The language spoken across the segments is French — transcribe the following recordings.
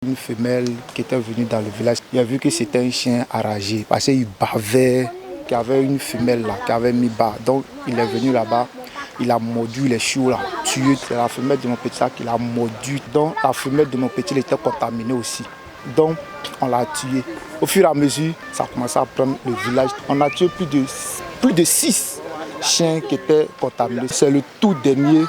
Une femelle qui était venue dans le village, il a vu que c'était un chien enragé parce qu'il bavait, qu'il y avait une femelle là qui avait mis bas. Donc il est venu là-bas, il a mordu les chiots là, tué. C'est la femelle de mon petit là qui l'a mordu. Donc la femelle de mon petit était contaminée aussi. Donc on l'a tué. Au fur et à mesure, ça a commencé à prendre le village. On a tué plus de 6 chiens qui étaient contaminés. C'est le tout dernier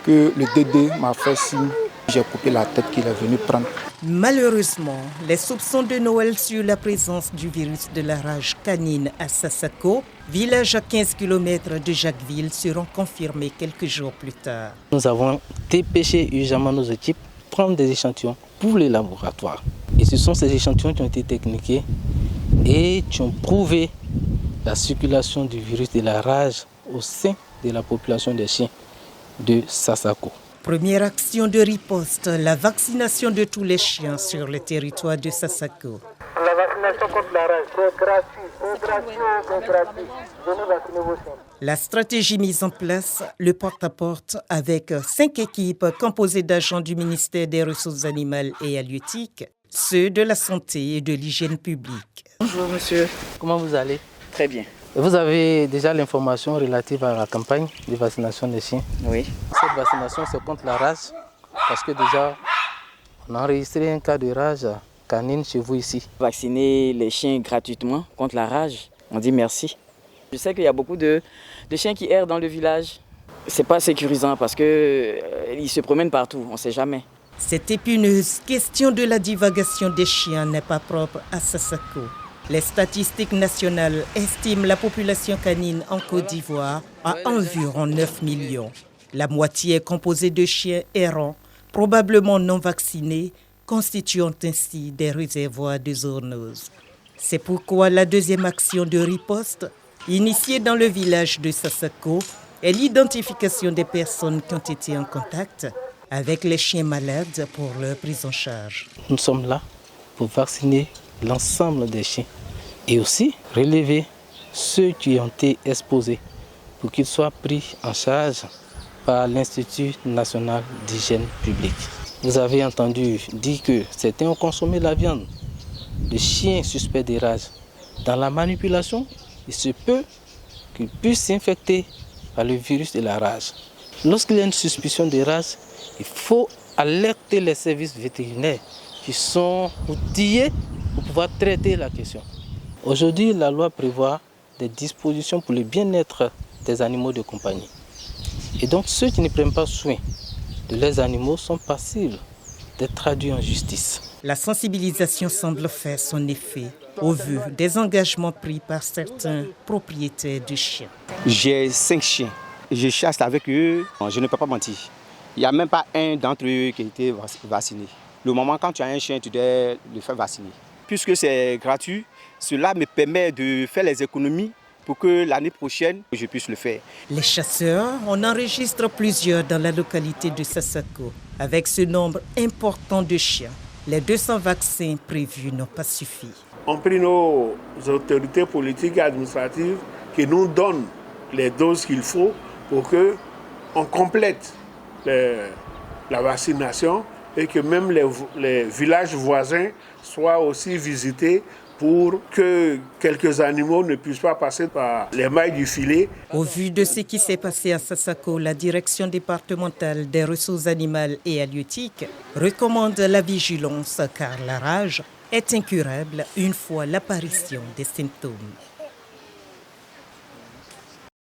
que le Dédé m'a fait signe. J'ai coupé la tête qu'il est venu prendre. Malheureusement, les soupçons de Noël sur la présence du virus de la rage canine à Sassako, village à 15 km de Jacquesville, seront confirmés quelques jours plus tard. Nous avons dépêché urgemment nos équipes prendre des échantillons pour les laboratoires. Et ce sont ces échantillons qui ont été techniqués et qui ont prouvé la circulation du virus de la rage au sein de la population des chiens de Sassako. Première action de riposte, la vaccination de tous les chiens sur le territoire de Sassako. La vaccination contre la rage, c'est gratuit. Venez vacciner vos chiens. La stratégie mise en place, le porte-à-porte avec 5 équipes composées d'agents du ministère des Ressources animales et halieutiques, ceux de la santé et de l'hygiène publique. Bonjour monsieur. Comment vous allez? Très bien. Vous avez déjà l'information relative à la campagne de vaccination des chiens? Oui. Cette vaccination, c'est contre la rage parce que déjà, on a enregistré un cas de rage canine chez vous ici. Vacciner les chiens gratuitement contre la rage, on dit merci. Je sais qu'il y a beaucoup de chiens qui errent dans le village. C'est pas sécurisant parce qu'ils se promènent partout, on ne sait jamais. Cette épineuse question de la divagation des chiens n'est pas propre à Sassako. Les statistiques nationales estiment la population canine en Côte d'Ivoire à environ 9 millions. La moitié est composée de chiens errants, probablement non vaccinés, constituant ainsi des réservoirs de zoonoses. C'est pourquoi la deuxième action de riposte, initiée dans le village de Sassako, est l'identification des personnes qui ont été en contact avec les chiens malades pour leur prise en charge. Nous sommes là pour vacciner l'ensemble des chiens et aussi relever ceux qui ont été exposés pour qu'ils soient pris en charge par l'Institut national d'hygiène publique. Vous avez entendu dire que certains ont consommé la viande de chiens suspects de rage. Dans la manipulation, il se peut qu'ils puissent s'infecter par le virus de la rage. Lorsqu'il y a une suspicion de rage, il faut alerter les services vétérinaires qui sont outillés pour pouvoir traiter la question. Aujourd'hui, la loi prévoit des dispositions pour le bien-être des animaux de compagnie. Et donc, ceux qui ne prennent pas soin de leurs animaux sont passibles d'être traduits en justice. La sensibilisation semble faire son effet au vu des engagements pris par certains propriétaires de chiens. J'ai 5 chiens. Je chasse avec eux. Je ne peux pas mentir. Il n'y a même pas un d'entre eux qui a été vacciné. Le moment quand tu as un chien, tu dois le faire vacciner. Puisque c'est gratuit, cela me permet de faire les économies pour que l'année prochaine, je puisse le faire. Les chasseurs en enregistrent plusieurs dans la localité de Sassako. Avec ce nombre important de chiens, les 200 vaccins prévus n'ont pas suffi. On prie nos autorités politiques et administratives qui nous donnent les doses qu'il faut pour qu'on complète la vaccination et que même les villages voisins soient aussi visités pour que quelques animaux ne puissent pas passer par les mailles du filet. Au vu de ce qui s'est passé à Sassako, la direction départementale des ressources animales et halieutiques recommande la vigilance car la rage est incurable une fois l'apparition des symptômes.